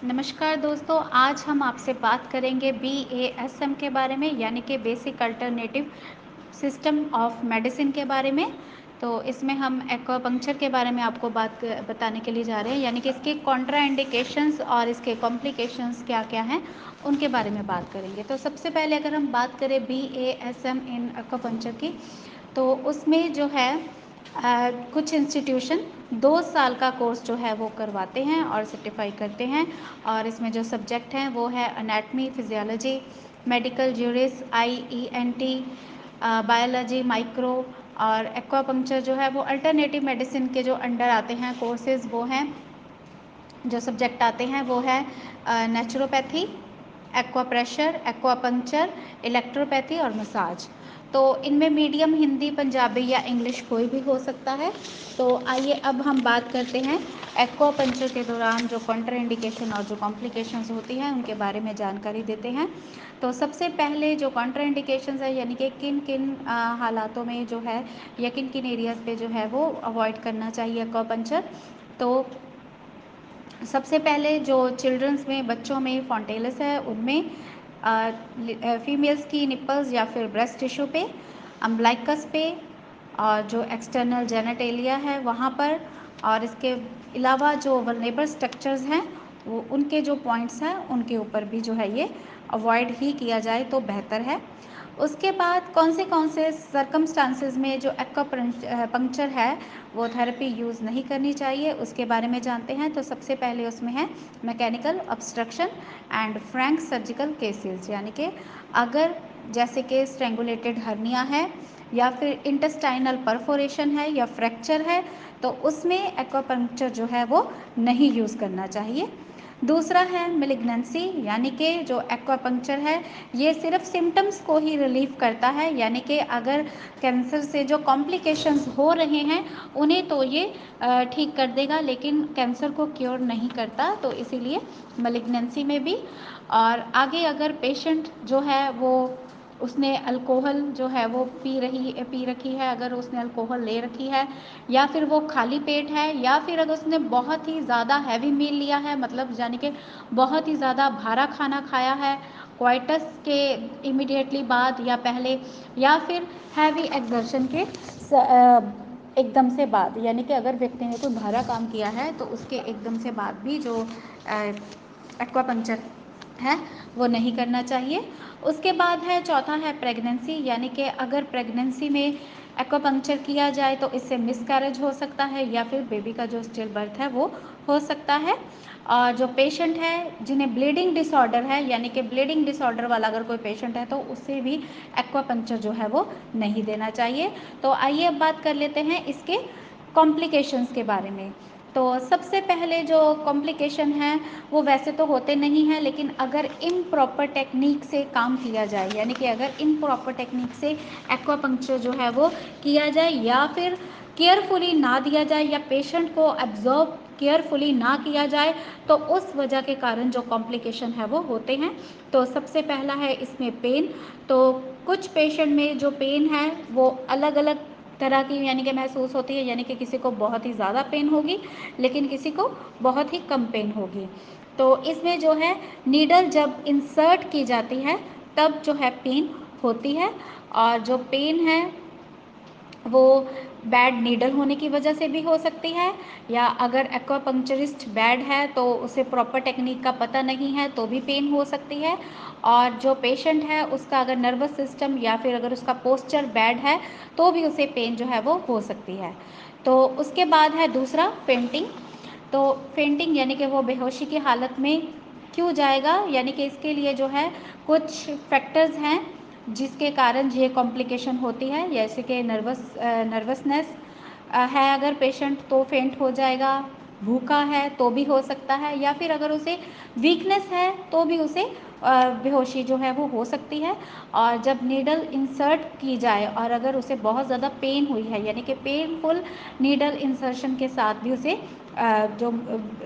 नमस्कार दोस्तों, आज हम आपसे बात करेंगे BASM के बारे में, यानी कि basic alternative system of medicine के बारे में। तो इसमें हम एक्वापंक्चर के बारे में आपको बताने के लिए जा रहे हैं, यानी कि इसके कॉन्ट्राइंडिकेशंस और इसके कॉम्प्लिकेशंस क्या क्या हैं उनके बारे में बात करेंगे। तो सबसे पहले अगर हम बात करें BASM इन एक्वापंक्चर की, तो उसमें जो है कुछ इंस्टीट्यूशन 2 साल का कोर्स जो है वो करवाते हैं और सर्टिफाई करते हैं। और इसमें जो सब्जेक्ट हैं वो है anatomy, physiology, medical juris, IENT, biology, micro. और एक्वापंक्चर जो है वो अल्टरनेटिव मेडिसिन के जो अंडर आते हैं कोर्सेज, वो हैं, जो सब्जेक्ट आते हैं वो है नेचुरोपैथी, एक्वाप्रेशर, एक्वापंक्चर, इलेक्ट्रोपैथी और मसाज। तो इनमें मीडियम हिंदी, पंजाबी या इंग्लिश कोई भी हो सकता है। तो आइए अब हम बात करते हैं एक्वापंक्चर के दौरान जो कॉन्ट्राइंडिकेशन और जो कॉम्प्लिकेशंस होती हैं उनके बारे में जानकारी देते हैं। तो सबसे पहले जो कॉन्ट्राइंडिकेशंस है, यानी कि किन किन हालातों में जो है या किन किन एरियाज़ पे जो है वो अवॉइड करना चाहिए एक्वापंक्चर। तो सबसे पहले जो चिल्ड्रंस में, बच्चों में फॉन्टेलस है उनमें, फीमेल्स की निपल्स या फिर ब्रेस्ट टिश्यू पे, अम्बलाइकस पे, और जो एक्सटर्नल जेनेटेलिया है वहाँ पर, और इसके अलावा जो वल्नरेबल स्ट्रक्चर्स हैं वो उनके जो पॉइंट्स हैं उनके ऊपर भी जो है ये अवॉइड ही किया जाए तो बेहतर है। उसके बाद कौन से सर्कमस्टांसेस में जो एक्वापंक्चर है वो थेरेपी यूज़ नहीं करनी चाहिए, उसके बारे में जानते हैं। तो सबसे पहले उसमें है mechanical obstruction and Frank surgical cases, यानी कि अगर जैसे कि स्ट्रेंगुलेटेड हर्निया है या फिर इंटेस्टाइनल परफोरेशन है या फ्रैक्चर है, तो उसमें एक्वापंक्चर जो है वो नहीं यूज़ करना चाहिए। दूसरा है मेलिग्नेंसी, यानी कि जो एक्वापंक्चर है ये सिर्फ सिम्टम्स को ही रिलीव करता है, यानी कि अगर कैंसर से जो कॉम्प्लिकेशंस हो रहे हैं उन्हें तो ये ठीक कर देगा, लेकिन कैंसर को क्योर नहीं करता, तो इसीलिए मेलिग्नेंसी में भी। और आगे अगर पेशेंट जो है वो उसने अल्कोहल जो है वो पी रखी है, अगर उसने अल्कोहल ले रखी है, या फिर वो खाली पेट है, या फिर अगर उसने बहुत ही ज़्यादा हैवी मील लिया है, मतलब यानी कि बहुत ही ज़्यादा भारा खाना खाया है क्वाइटस के इमिडिएटली बाद या पहले, या फिर हैवी एक्सर्शन के एकदम से बाद, यानी कि अगर व्यक्ति ने कोई भारा काम किया है तो उसके एकदम से बाद भी जो एक्वापंक्चर है वो नहीं करना चाहिए। उसके बाद है चौथा है प्रेगनेंसी, यानी कि अगर प्रेगनेंसी में एक्वापंक्चर किया जाए तो इससे मिसकैरेज हो सकता है या फिर बेबी का जो स्टिल बर्थ है वो हो सकता है। और जो पेशेंट है जिन्हें ब्लीडिंग डिसऑर्डर है, यानी कि ब्लीडिंग डिसऑर्डर वाला अगर कोई पेशेंट है तो उससे भी एक्वापंक्चर जो है वो नहीं देना चाहिए। तो आइए अब बात कर लेते हैं इसके कॉम्प्लिकेशंस के बारे में। तो सबसे पहले जो कॉम्प्लिकेशन है वो वैसे तो होते नहीं हैं, लेकिन अगर इम्प्रॉपर टेक्निक से काम किया जाए, यानी कि अगर इम्प्रॉपर टेक्निक से एक्वापंक्चर जो है वो किया जाए या फिर केयरफुली ना दिया जाए या पेशेंट को एब्जॉर्ब केयरफुली ना किया जाए, तो उस वजह के कारण जो कॉम्प्लिकेशन है वो होते हैं। तो सबसे पहला है इसमें पेन। तो कुछ पेशेंट में जो पेन है वो अलग अलग तरह की यानी कि महसूस होती है, यानी कि किसी को बहुत ही ज़्यादा पेन होगी लेकिन किसी को बहुत ही कम पेन होगी। तो इसमें जो है नीडल जब इंसर्ट की जाती है तब जो है पेन होती है, और जो पेन है वो बैड नीडल होने की वजह से भी हो सकती है, या अगर एक्वापंक्चरिस्ट बैड है तो उसे प्रॉपर टेक्निक का पता नहीं है तो भी पेन हो सकती है। और जो पेशेंट है उसका अगर नर्वस सिस्टम या फिर अगर उसका पोस्चर बैड है तो भी उसे पेन जो है वो हो सकती है। तो उसके बाद है दूसरा फेंटिंग। तो फेंटिंग यानी कि वो बेहोशी की हालत में क्यों जाएगा, यानी कि इसके लिए जो है कुछ फैक्टर्स हैं जिसके कारण ये कॉम्प्लिकेशन होती है, जैसे कि नर्वसनेस है अगर पेशेंट तो फेंट हो जाएगा, भूखा है तो भी हो सकता है, या फिर अगर उसे वीकनेस है तो भी उसे बेहोशी जो है वो हो सकती है। और जब नीडल इंसर्ट की जाए और अगर उसे बहुत ज़्यादा पेन हुई है, यानी कि पेनफुल नीडल इंसर्शन के साथ भी उसे जो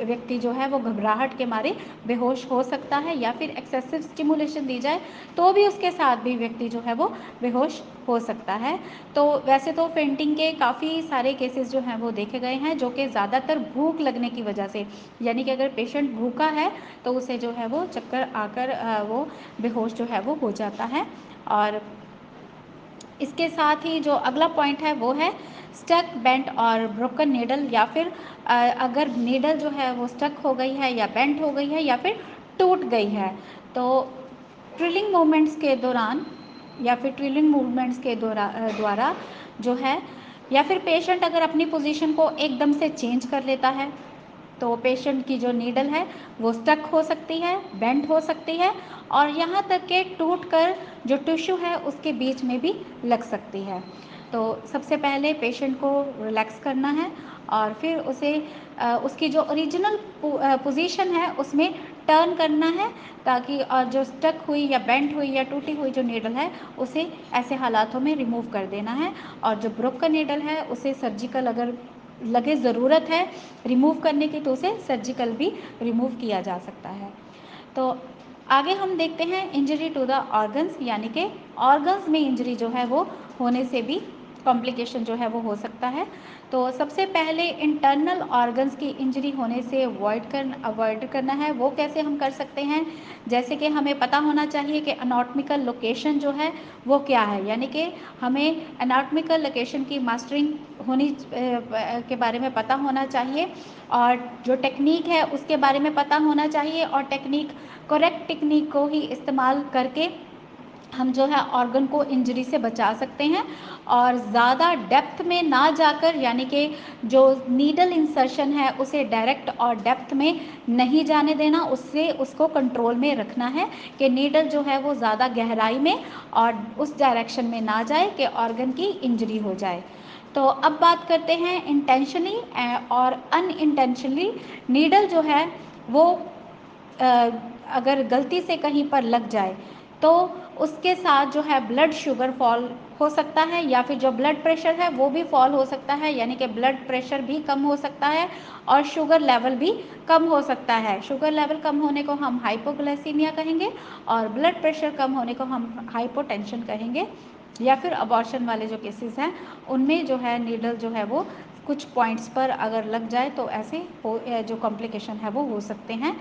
व्यक्ति जो है वो घबराहट के मारे बेहोश हो सकता है, या फिर एक्सेसिव स्टिमुलेशन दी जाए तो भी उसके साथ भी व्यक्ति जो है वो बेहोश हो सकता है। तो वैसे तो फेंटिंग के काफ़ी सारे केसेस जो हैं वो देखे गए हैं, जो कि ज़्यादातर भूख लगने की वजह से, यानी कि अगर पेशेंट भूखा है तो उसे जो है वो चक्कर आकर वो बेहोश जो है वो हो जाता है। और इसके साथ ही जो अगला पॉइंट है वो है स्टक, बेंट और ब्रोकन नीडल, या फिर अगर नीडल जो है वो स्टक हो गई है या बेंट हो गई है या फिर टूट गई है, तो ट्रिलिंग मूवमेंट्स के दौरान या फिर ट्रिलिंग मूवमेंट्स के द्वारा जो है, या फिर पेशेंट अगर अपनी पोजीशन को एकदम से चेंज कर लेता है, तो पेशेंट की जो नीडल है वो स्टक हो सकती है, बेंट हो सकती है, और यहाँ तक कि टूट कर जो टिश्यू है उसके बीच में भी लग सकती है। तो सबसे पहले पेशेंट को रिलैक्स करना है और फिर उसे उसकी जो ओरिजिनल पोजीशन है उसमें टर्न करना है, ताकि और जो स्टक हुई या बेंट हुई या टूटी हुई जो नीडल है उसे ऐसे हालातों में रिमूव कर देना है। और जो ब्रोकन नीडल है उसे सर्जिकल अगर लगे ज़रूरत है रिमूव करने की, तो उसे सर्जिकल भी रिमूव किया जा सकता है। तो आगे हम देखते हैं इंजरी टू द ऑर्गन्स, यानी कि ऑर्गन्स में इंजरी जो है वो होने से भी कॉम्प्लिकेशन जो है वो हो सकता है। तो सबसे पहले इंटरनल ऑर्गन्स की इंजरी होने से अवॉइड करना है। वो कैसे हम कर सकते हैं, जैसे कि हमें पता होना चाहिए कि अनाटॉमिकल लोकेशन जो है वो क्या है, यानी कि हमें अनाटॉमिकल लोकेशन की मास्टरिंग होनी के बारे में पता होना चाहिए, और जो टेक्निक है उसके बारे में पता होना चाहिए, और करेक्ट टेक्निक को ही इस्तेमाल करके हम जो है ऑर्गन को इंजरी से बचा सकते हैं। और ज़्यादा डेप्थ में ना जाकर, यानी कि जो नीडल इंसर्शन है उसे डायरेक्ट और डेप्थ में नहीं जाने देना, उससे उसको कंट्रोल में रखना है कि नीडल जो है वो ज़्यादा गहराई में और उस डायरेक्शन में ना जाए कि ऑर्गन की इंजरी हो जाए। तो अब बात करते हैं इंटेंशनली और अनइंटेंशनली। नीडल जो है वो अगर गलती से कहीं पर लग जाए तो उसके साथ जो है ब्लड शुगर फॉल हो सकता है, या फिर जो ब्लड प्रेशर है वो भी फॉल हो सकता है, यानी कि ब्लड प्रेशर भी कम हो सकता है और शुगर लेवल भी कम हो सकता है। शुगर लेवल कम होने को हम हाइपोग्लाइसीमिया कहेंगे और ब्लड प्रेशर कम होने को हम हाइपोटेंशन कहेंगे। या फिर अबॉर्शन वाले जो केसेस हैं उनमें जो है नीडल जो है वो कुछ पॉइंट्स पर अगर लग जाए तो ऐसे जो कॉम्प्लिकेशन है वो हो सकते हैं।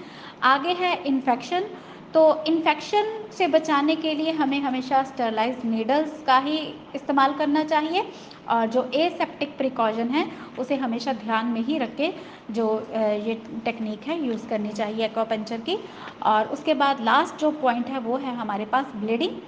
आगे है इन्फेक्शन। तो इन्फेक्शन से बचाने के लिए हमें हमेशा स्टरलाइज नीडल्स का ही इस्तेमाल करना चाहिए, और जो एसेप्टिक प्रिकॉशन है उसे हमेशा ध्यान में ही रख के जो ये टेक्निक है यूज़ करनी चाहिए एक्वापंक्चर की। और उसके बाद लास्ट जो पॉइंट है वो है हमारे पास ब्लीडिंग।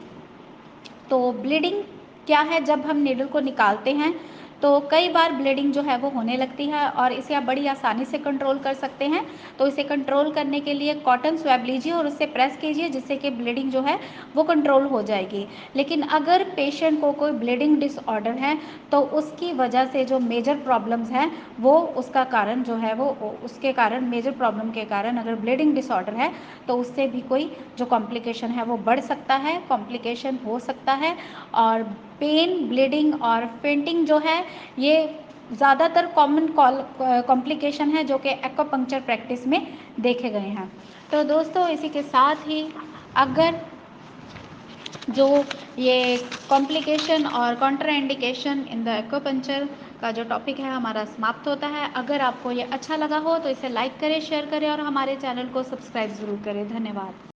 तो ब्लीडिंग क्या है, जब हम नीडल को निकालते हैं तो कई बार ब्लीडिंग जो है वो होने लगती है, और इसे आप बड़ी आसानी से कंट्रोल कर सकते हैं। तो इसे कंट्रोल करने के लिए कॉटन स्वैब लीजिए और उससे प्रेस कीजिए, जिससे कि ब्लीडिंग जो है वो कंट्रोल हो जाएगी। लेकिन अगर पेशेंट को कोई ब्लीडिंग डिसऑर्डर है तो उसकी वजह से जो मेजर प्रॉब्लम्स हैं वो उसका कारण जो है वो उसके कारण मेजर प्रॉब्लम के कारण अगर ब्लीडिंग डिसऑर्डर है तो उससे भी कोई जो कॉम्प्लिकेशन है वो बढ़ सकता है, कॉम्प्लिकेशन हो सकता है। और पेन, ब्लीडिंग और फेंटिंग जो है ये ज़्यादातर कॉमन कॉम्प्लिकेशन है जो कि एक्वापंक्चर प्रैक्टिस में देखे गए हैं। तो दोस्तों इसी के साथ ही अगर जो ये कॉम्प्लिकेशन और कॉन्ट्राइंडिकेशन इन द एक्वापंक्चर का जो टॉपिक है हमारा समाप्त होता है। अगर आपको ये अच्छा लगा हो तो इसे लाइक करें, शेयर करें और हमारे चैनल को सब्सक्राइब ज़रूर करें। धन्यवाद।